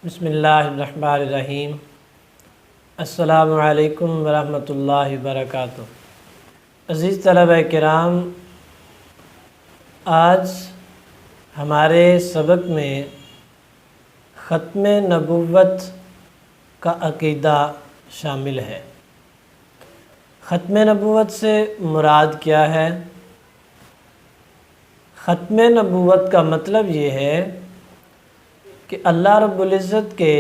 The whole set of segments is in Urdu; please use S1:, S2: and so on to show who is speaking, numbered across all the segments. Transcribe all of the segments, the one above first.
S1: بسم اللہ الرحمن الرحیم۔ السلام علیکم ورحمۃ اللہ وبرکاتہ۔ عزیز طلبہ کرام، آج ہمارے سبق میں ختم نبوت کا عقیدہ شامل ہے۔ ختم نبوت سے مراد کیا ہے؟ ختم نبوت کا مطلب یہ ہے کہ اللہ رب العزت کے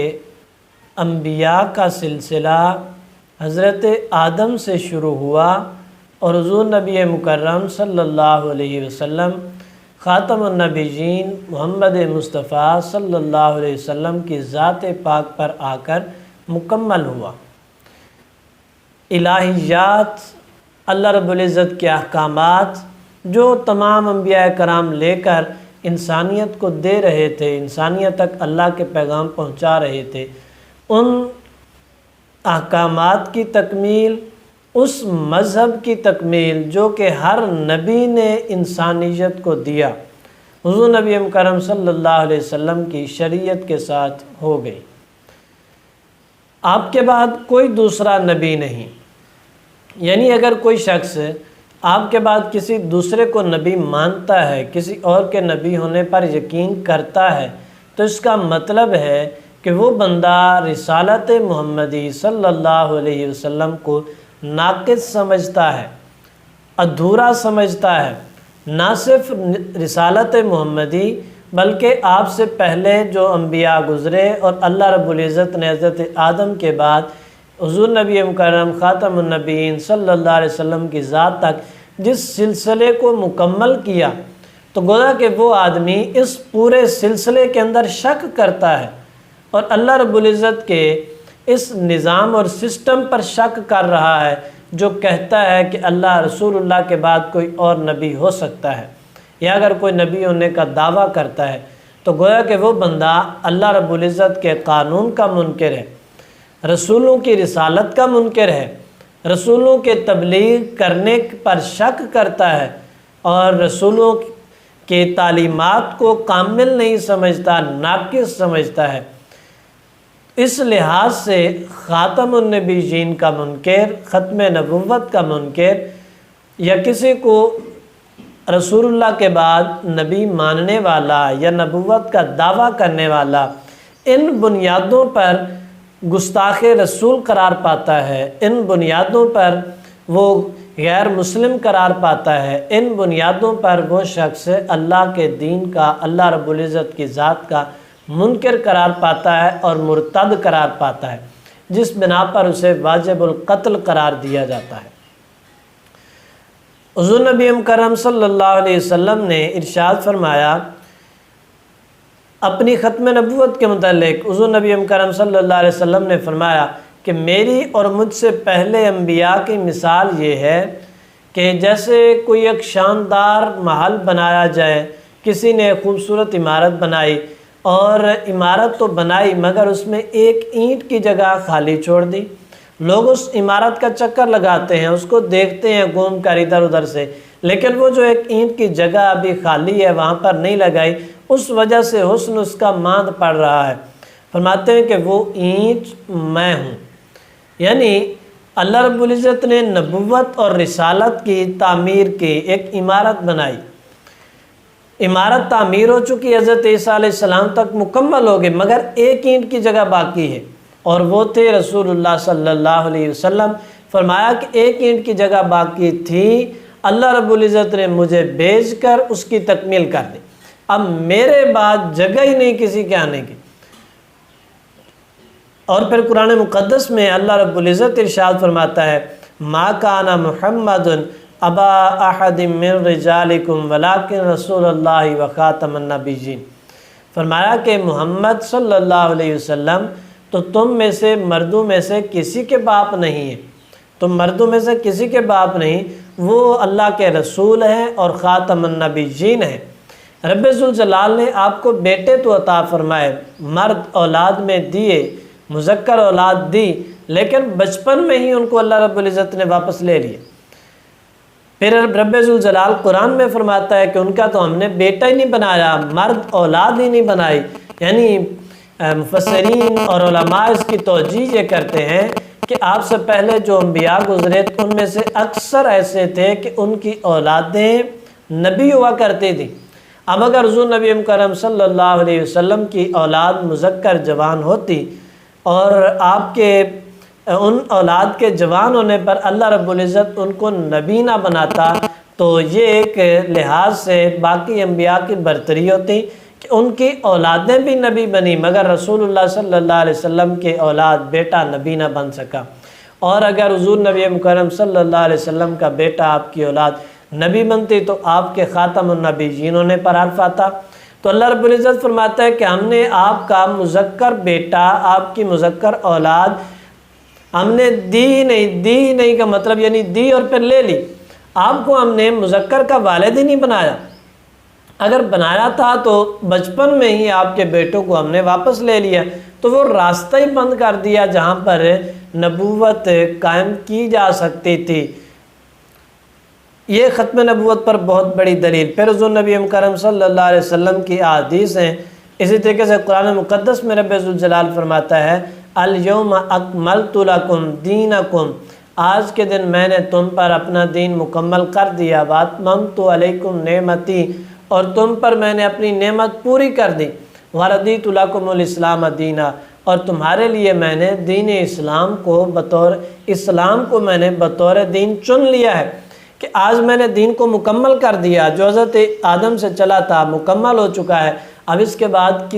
S1: انبیاء کا سلسلہ حضرت آدم سے شروع ہوا اور حضور نبی مکرم صلی اللہ علیہ وسلم خاتم النبیین محمد مصطفیٰ صلی اللہ علیہ وسلم کی ذات پاک پر آ کر مکمل ہوا۔ الہیات، اللہ رب العزت کے احکامات جو تمام انبیاء کرام لے کر انسانیت کو دے رہے تھے، انسانیت تک اللہ کے پیغام پہنچا رہے تھے، ان احکامات کی تکمیل، اس مذہب کی تکمیل جو کہ ہر نبی نے انسانیت کو دیا، حضور نبی مکرم صلی اللہ علیہ وسلم کی شریعت کے ساتھ ہو گئی۔ آپ کے بعد کوئی دوسرا نبی نہیں، یعنی اگر کوئی شخص آپ کے بعد کسی دوسرے کو نبی مانتا ہے، کسی اور کے نبی ہونے پر یقین کرتا ہے، تو اس کا مطلب ہے کہ وہ بندہ رسالت محمدی صلی اللہ علیہ وسلم کو ناقص سمجھتا ہے، ادھورا سمجھتا ہے۔ نہ صرف رسالت محمدی بلکہ آپ سے پہلے جو انبیاء گزرے اور اللہ رب العزت نے حضرت آدم کے بعد حضور نبی مکرم خاتم النبیین صلی اللہ علیہ وسلم کی ذات تک جس سلسلے کو مکمل کیا، تو گویا کہ وہ آدمی اس پورے سلسلے کے اندر شک کرتا ہے اور اللہ رب العزت کے اس نظام اور سسٹم پر شک کر رہا ہے جو کہتا ہے کہ اللہ رسول اللہ کے بعد کوئی اور نبی ہو سکتا ہے، یا اگر کوئی نبی ہونے کا دعویٰ کرتا ہے تو گویا کہ وہ بندہ اللہ رب العزت کے قانون کا منکر ہے، رسولوں کی رسالت کا منکر ہے، رسولوں کے تبلیغ کرنے پر شک کرتا ہے اور رسولوں کے تعلیمات کو کامل نہیں سمجھتا، ناقص سمجھتا ہے۔ اس لحاظ سے خاتم النبیین کا منکر، ختم نبوت کا منکر، یا کسی کو رسول اللہ کے بعد نبی ماننے والا یا نبوت کا دعویٰ کرنے والا، ان بنیادوں پر گستاخ رسول قرار پاتا ہے، ان بنیادوں پر وہ غیر مسلم قرار پاتا ہے، ان بنیادوں پر وہ شخص اللہ کے دین کا، اللہ رب العزت کی ذات کا منکر قرار پاتا ہے اور مرتد قرار پاتا ہے، جس بنا پر اسے واجب القتل قرار دیا جاتا ہے۔ حضور نبی مکرم صلی اللہ علیہ وسلم نے ارشاد فرمایا اپنی ختم نبوت کے متعلق، حضور نبی مکرم صلی اللہ علیہ وسلم نے فرمایا کہ میری اور مجھ سے پہلے انبیاء کی مثال یہ ہے کہ جیسے کوئی ایک شاندار محل بنایا جائے، کسی نے خوبصورت عمارت بنائی اور عمارت تو بنائی مگر اس میں ایک اینٹ کی جگہ خالی چھوڑ دی، لوگ اس عمارت کا چکر لگاتے ہیں، اس کو دیکھتے ہیں گھوم کر ادھر ادھر سے، لیکن وہ جو ایک اینٹ کی جگہ ابھی خالی ہے وہاں پر نہیں لگائی، اس وجہ سے حسن اس کا ماند پڑ رہا ہے۔ فرماتے ہیں کہ وہ اینٹ میں ہوں، یعنی اللہ رب العزت نے نبوت اور رسالت کی تعمیر کی، ایک عمارت بنائی، عمارت تعمیر ہو چکی، حضرت عیسیٰ علیہ السلام تک مکمل ہو گئی، مگر ایک اینٹ کی جگہ باقی ہے اور وہ تھے رسول اللہ صلی اللہ علیہ وسلم۔ فرمایا کہ ایک اینٹ کی جگہ باقی تھی، اللہ رب العزت نے مجھے بھیج کر اس کی تکمیل کر دی، اب میرے بعد جگہ ہی نہیں کسی کے آنے کی۔ اور پھر قرآن مقدس میں اللہ رب العزت ارشاد فرماتا ہے ما کان محمد ابا احد من رجالکم ولکن رسول اللہ وخاتم النبیین۔ فرمایا کہ محمد صلی اللہ علیہ وسلم تو تم میں سے مردوں میں سے کسی کے باپ نہیں ہیں، تم مردوں میں سے کسی کے باپ نہیں، وہ اللہ کے رسول ہیں اور خاتم النبیین ہیں۔ رب ذوالجلال نے آپ کو بیٹے تو عطا فرمائے، مرد اولاد میں دیے، مذکر اولاد دی، لیکن بچپن میں ہی ان کو اللہ رب العزت نے واپس لے لیے۔ پھر رب ذوالجلال قرآن میں فرماتا ہے کہ ان کا تو ہم نے بیٹا ہی نہیں بنایا، مرد اولاد ہی نہیں بنائی، یعنی مفسرین اور علماء اس کی توجیہ یہ کرتے ہیں کہ آپ سے پہلے جو انبیاء گزرے ان میں سے اکثر ایسے تھے کہ ان کی اولادیں نبی ہوا کرتی تھیں۔ اب اگر حضور نبی مکرم صلی اللہ علیہ وسلم کی اولاد مذکر جوان ہوتی اور آپ کے ان اولاد کے جوان ہونے پر اللہ رب العزت ان کو نبی نہ بناتا تو یہ ایک لحاظ سے باقی انبیاء کی برتری ہوتی کہ ان کی اولادیں بھی نبی بنی مگر رسول اللہ صلی اللہ علیہ وسلم کے اولاد بیٹا نبی نہ بن سکا۔ اور اگر حضور نبی مکرم صلی اللہ علیہ وسلم کا بیٹا آپ کی اولاد نبی بنتی تو آپ کے خاتم النبیین ہونے پر حرف آتا۔ تو اللہ رب العزت فرماتا ہے کہ ہم نے آپ کا مذکر بیٹا، آپ کی مذکر اولاد ہم نے دی نہیں کا مطلب یعنی دی اور پھر لے لی، آپ کو ہم نے مذکر کا والد ہی نہیں بنایا۔ اگر بنایا تھا تو بچپن میں ہی آپ کے بیٹوں کو ہم نے واپس لے لیا، تو وہ راستہ ہی بند کر دیا جہاں پر نبوت قائم کی جا سکتی تھی۔ یہ ختم نبوت پر بہت بڑی دلیل۔ پھر حضور نبی مکرم صلی اللہ علیہ وسلم کی احادیث ہیں، اسی طریقے سے قرآن مقدس میں رب ذوالجلال فرماتا ہے الیوم اکملت لکم دینکم، آج کے دن میں نے تم پر اپنا دین مکمل کر دیا، واتممت علیکم نعمتی، اور تم پر میں نے اپنی نعمت پوری کر دی، وردیت لکم الاسلام دینا، اور تمہارے لیے میں نے دین اسلام کو میں نے بطور دین چن لیا ہے کہ آج میں نے دین کو مکمل کر دیا، جو حضرت آدم سے چلا تھا مکمل ہو چکا ہے، اب اس کے بعد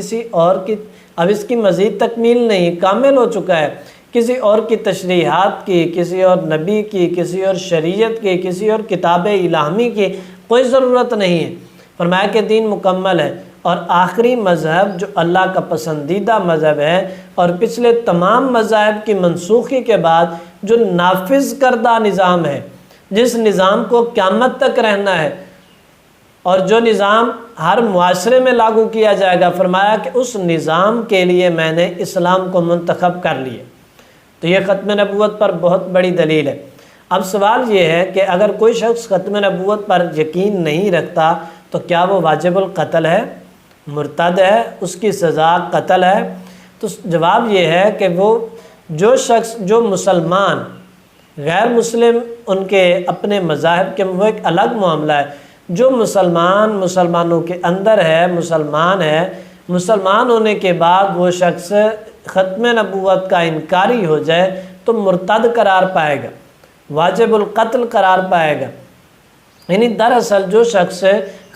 S1: اب اس کی مزید تکمیل نہیں، کامل ہو چکا ہے۔ کسی اور کی تشریحات کی، کسی اور نبی کی، کسی اور شریعت کی، کسی اور کتاب الہامی کی کوئی ضرورت نہیں ہے۔ فرمایا کہ دین مکمل ہے، اور آخری مذہب جو اللہ کا پسندیدہ مذہب ہے اور پچھلے تمام مذاہب کی منسوخی کے بعد جو نافذ کردہ نظام ہے، جس نظام کو قیامت تک رہنا ہے اور جو نظام ہر معاشرے میں لاگو کیا جائے گا، فرمایا کہ اس نظام کے لیے میں نے اسلام کو منتخب کر لیا۔ تو یہ ختم نبوت پر بہت بڑی دلیل ہے۔ اب سوال یہ ہے کہ اگر کوئی شخص ختم نبوت پر یقین نہیں رکھتا تو کیا وہ واجب القتل ہے، مرتد ہے، اس کی سزا قتل ہے؟ تو جواب یہ ہے کہ وہ جو شخص جو مسلمان غیر مسلم ان کے اپنے مذاہب کے وہ ایک الگ معاملہ ہے، جو مسلمانوں کے اندر ہے، مسلمان ہونے کے بعد وہ شخص ختم نبوت کا انکاری ہو جائے تو مرتد قرار پائے گا، واجب القتل قرار پائے گا۔ یعنی دراصل جو شخص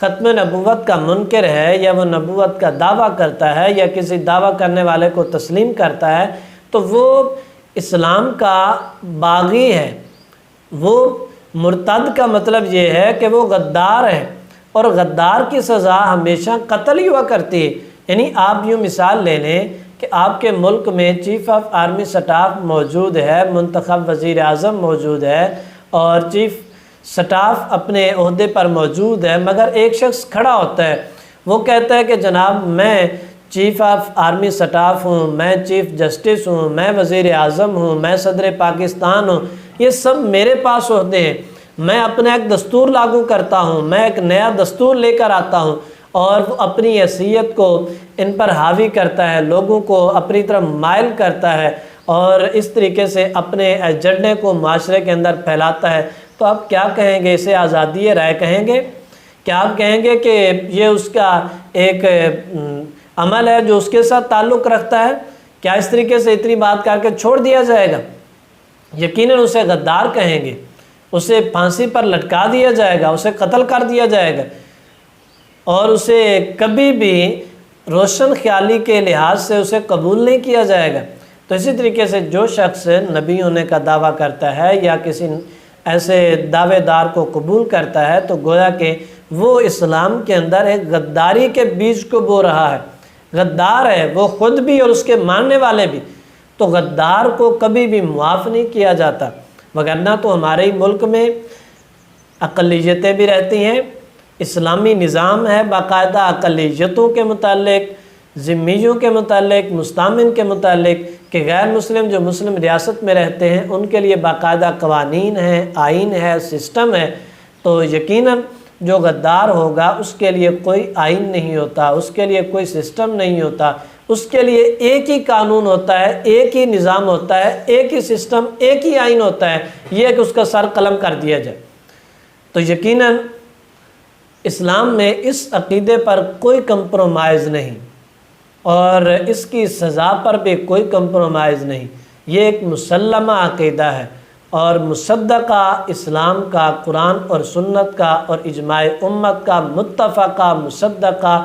S1: ختم نبوت کا منکر ہے یا وہ نبوت کا دعویٰ کرتا ہے یا کسی دعویٰ کرنے والے کو تسلیم کرتا ہے تو وہ اسلام کا باغی ہے، وہ مرتد کا مطلب یہ ہے کہ وہ غدار ہے، اور غدار کی سزا ہمیشہ قتل ہی ہوا کرتی ہے۔ یعنی آپ یوں مثال لے لیں کہ آپ کے ملک میں چیف آف آرمی سٹاف موجود ہے، منتخب وزیر اعظم موجود ہے اور چیف سٹاف اپنے عہدے پر موجود ہے، مگر ایک شخص کھڑا ہوتا ہے، وہ کہتا ہے کہ جناب میں چیف آف آرمی سٹاف ہوں، میں چیف جسٹس ہوں، میں وزیر اعظم ہوں، میں صدر پاکستان ہوں، یہ سب میرے پاس عہدے ہیں، میں اپنا ایک دستور لاگو کرتا ہوں، میں ایک نیا دستور لے کر آتا ہوں، اور وہ اپنی حیثیت کو ان پر حاوی کرتا ہے، لوگوں کو اپنی طرف مائل کرتا ہے اور اس طریقے سے اپنے ایجنڈے کو معاشرے کے اندر پھیلاتا ہے۔ تو آپ کیا کہیں گے؟ اسے آزادی رائے کہیں گے؟ کیا آپ کہیں گے کہ یہ اس کا ایک عمل ہے جو اس کے ساتھ تعلق رکھتا ہے؟ کیا اس طریقے سے اتنی بات کر کے چھوڑ دیا جائے گا؟ یقیناً اسے غدار کہیں گے، اسے پھانسی پر لٹکا دیا جائے گا، اسے قتل کر دیا جائے گا، اور اسے کبھی بھی روشن خیالی کے لحاظ سے اسے قبول نہیں کیا جائے گا۔ تو اسی طریقے سے جو شخص نبی ہونے کا دعویٰ کرتا ہے یا کسی ایسے دعوے دار کو قبول کرتا ہے تو گویا کہ وہ اسلام کے اندر ایک غداری کے بیج کو بو رہا ہے، غدار ہے وہ خود بھی اور اس کے ماننے والے بھی۔ تو غدار کو کبھی بھی معاف نہیں کیا جاتا، وگرنہ تو ہمارے ہی ملک میں اقلیتیں بھی رہتی ہیں، اسلامی نظام ہے باقاعدہ اقلیتوں کے متعلق، ذمیوں کے متعلق، مستامن کے متعلق، کہ غیر مسلم جو مسلم ریاست میں رہتے ہیں ان کے لیے باقاعدہ قوانین ہیں، آئین ہے، سسٹم ہے۔ تو یقیناً جو غدار ہوگا اس کے لیے کوئی آئین نہیں ہوتا، اس کے لیے کوئی سسٹم نہیں ہوتا، اس کے لیے ایک ہی قانون ہوتا ہے، ایک ہی نظام ہوتا ہے، ایک ہی سسٹم، ایک ہی آئین ہوتا ہے، یہ کہ اس کا سر قلم کر دیا جائے۔ تو یقیناً اسلام میں اس عقیدے پر کوئی کمپرومائز نہیں، اور اس کی سزا پر بھی کوئی کمپرومائز نہیں۔ یہ ایک مسلمہ عقیدہ ہے اور مصدقہ اسلام کا، قرآن اور سنت کا اور اجماع امت کا، متفقہ مصدقہ